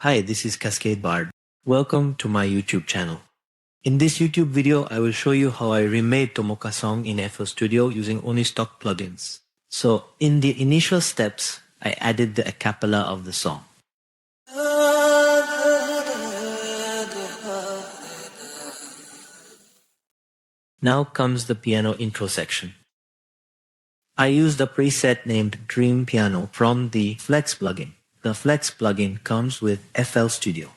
Hi, this is CascadeBard. Welcome to my YouTube channel. In this YouTube video, I will show you how I remade Tomoxa song in FL Studio using only stock plugins. So, in the initial steps, I added the acapella of the song. Now comes the piano intro section. I used a preset named Dream Piano from the Flex plugin. The Flex plugin comes with FL Studio.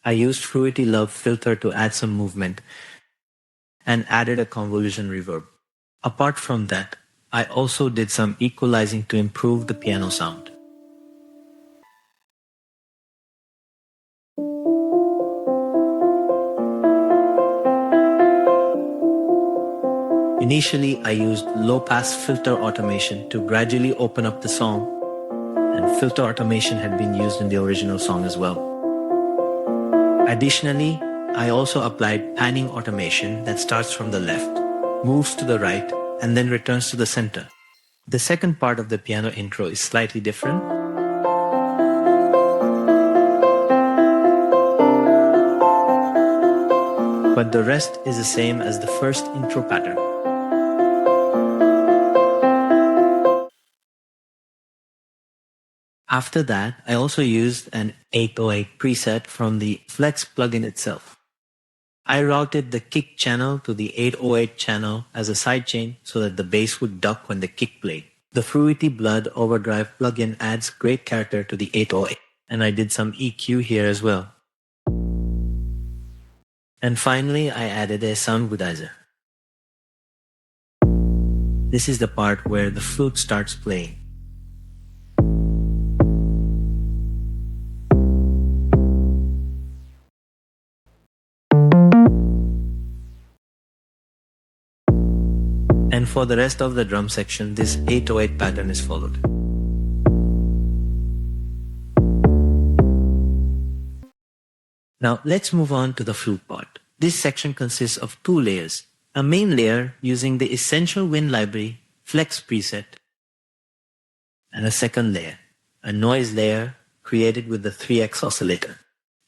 I used Fruity Love filter to add some movement and added a convolution reverb. Apart from that, I also did some equalizing to improve the piano sound. Initially, I used low-pass filter automation to gradually open up the song, and filter automation had been used in the original song as well. Additionally, I also applied panning automation that starts from the left, moves to the right, and then returns to the center. The second part of the piano intro is slightly different. But the rest is the same as the first intro pattern. After that, I also used an 808 preset from the Flex plugin itself. I routed the kick channel to the 808 channel as a sidechain so that the bass would duck when the kick played. The Fruity Blood Overdrive plugin adds great character to the 808, and I did some EQ here as well. And finally, I added a sound goodizer. This is the part where the flute starts playing. And for the rest of the drum section, this 808 pattern is followed. Now let's move on to the flute part. This section consists of two layers. A main layer using the Essential Wind Library Flex preset, and a second layer, a noise layer created with the 3x oscillator.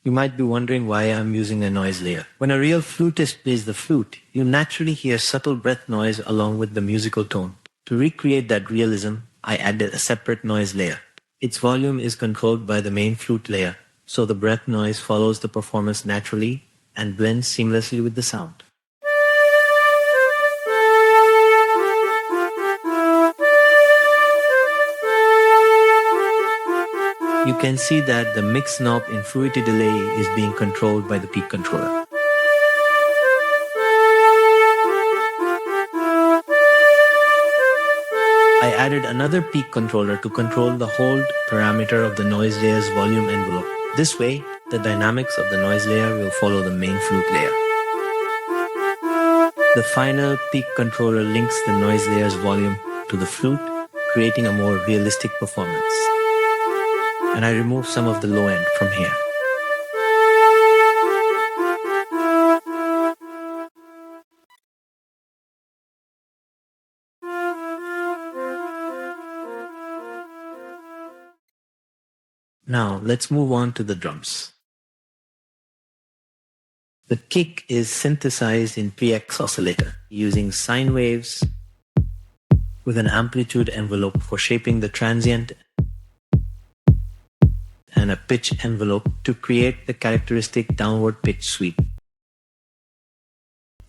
You might be wondering why I'm using a noise layer. When a real flutist plays the flute, you naturally hear subtle breath noise along with the musical tone. To recreate that realism, I added a separate noise layer. Its volume is controlled by the main flute layer, so the breath noise follows the performance naturally and blends seamlessly with the sound. You can see that the mix knob in Fruity Delay is being controlled by the peak controller. I added another peak controller to control the hold parameter of the noise layer's volume envelope. This way, the dynamics of the noise layer will follow the main flute layer. The final peak controller links the noise layer's volume to the flute, creating a more realistic performance. And I remove some of the low end from here. Now let's move on to the drums. The kick is synthesized in 3x oscillator using sine waves with an amplitude envelope for shaping the transient and a pitch envelope to create the characteristic downward pitch sweep.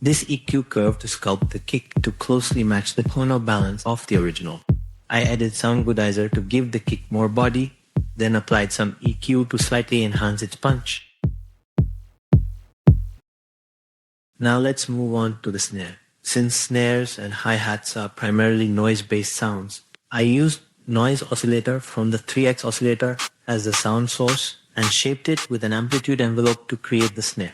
This EQ curve to sculpt the kick to closely match the tonal balance of the original. I added sound goodizer to give the kick more body, then applied some EQ to slightly enhance its punch. Now let's move on to the snare. Since snares and hi-hats are primarily noise-based sounds, I used noise oscillator from the 3x oscillator as the sound source and shaped it with an amplitude envelope to create the snare.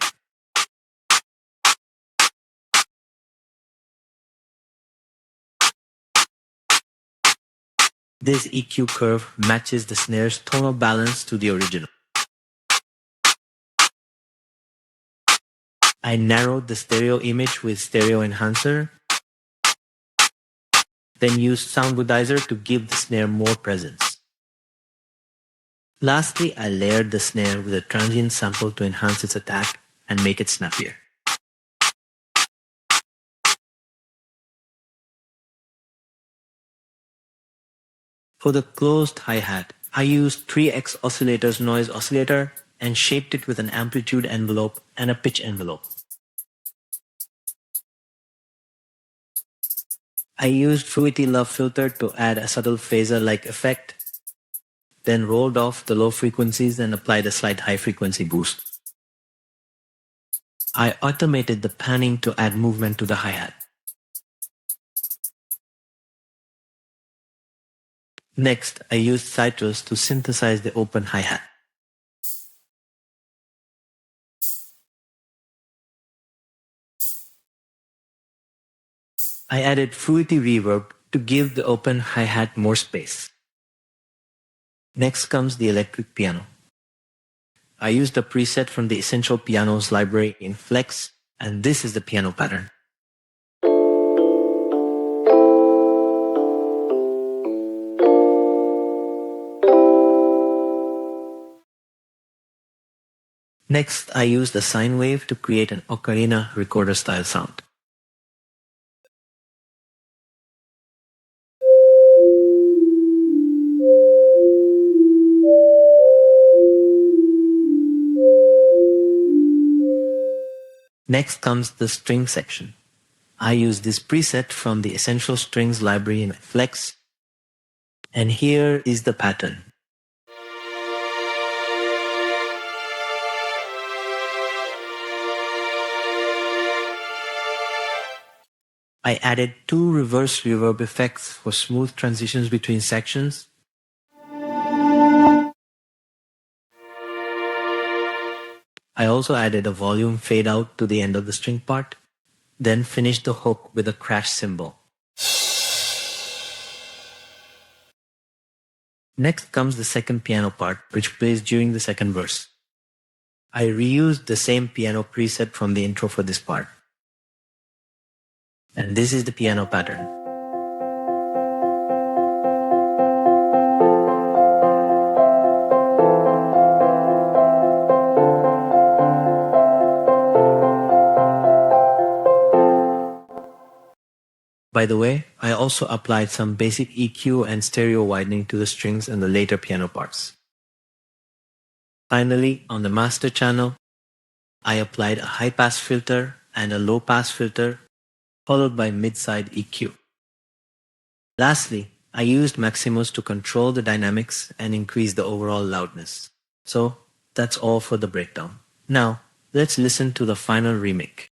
This EQ curve matches the snare's tonal balance to the original. I narrowed the stereo image with stereo enhancer, then used sound goodizer to give the snare more presence. Lastly, I layered the snare with a transient sample to enhance its attack and make it snappier. For the closed hi-hat, I used 3x Oscillator's noise oscillator and shaped it with an amplitude envelope and a pitch envelope. I used Fruity Love Filter to add a subtle phaser-like effect, then rolled off the low frequencies and applied a slight high frequency boost. I automated the panning to add movement to the hi-hat. Next, I used Citrus to synthesize the open hi-hat. I added Fruity Reverb to give the open hi-hat more space. Next comes the electric piano. I used a preset from the Essential Pianos library in Flex, and this is the piano pattern. Next, I used a sine wave to create an ocarina recorder style sound. Next comes the string section. I use this preset from the Essential Strings library in Flex, and here is the pattern. I added 2 reverse reverb effects for smooth transitions between sections. I also added a volume fade out to the end of the string part, then finished the hook with a crash cymbal. Next comes the second piano part, which plays during the second verse. I reused the same piano preset from the intro for this part. And this is the piano pattern. By the way, I also applied some basic EQ and stereo widening to the strings and the later piano parts. Finally, on the master channel, I applied a high-pass filter and a low-pass filter, followed by mid-side EQ. Lastly, I used Maximus to control the dynamics and increase the overall loudness. So, that's all for the breakdown. Now, let's listen to the final remake.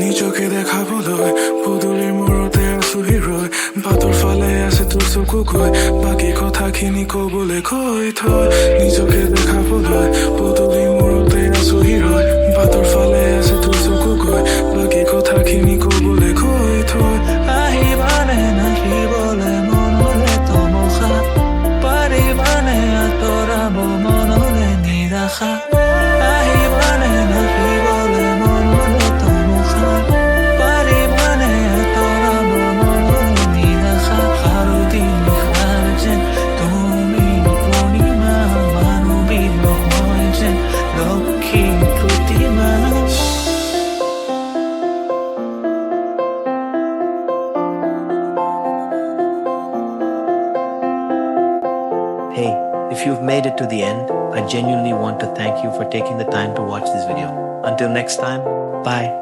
নিজকে দেখা বলয় বদলিৰ মূৰতে আছো হিৰয় বাটৰ ফালে আছে তোৰ চকু গৈ বাকী কথাখিনি কবলৈ কৈ থয় নিজকে দেখা বলয় বদলিৰ মূৰতে আছো হিৰয় বাটৰ ফালে আছে তোৰ চকু গৈ বাকী কথাখিনি কবলৈ কৈ থয় আহিবানে নাহিবলে মনলে তমসা পাৰিবানে আঁতৰাব মনলে নিৰাশা আহিবানে নাহিবলে মনলে তমসা পাৰিবানে আঁতৰাব মনলে নিৰাশা হাৰুদিন খাৰ যেন তুমি পূৰ্ণিমা মানৱী নহয় যেন লক্ষী প্ৰতিমা Hey, if you've made it to the end, I genuinely want to thank you for taking the time to watch this video. Until next time, bye.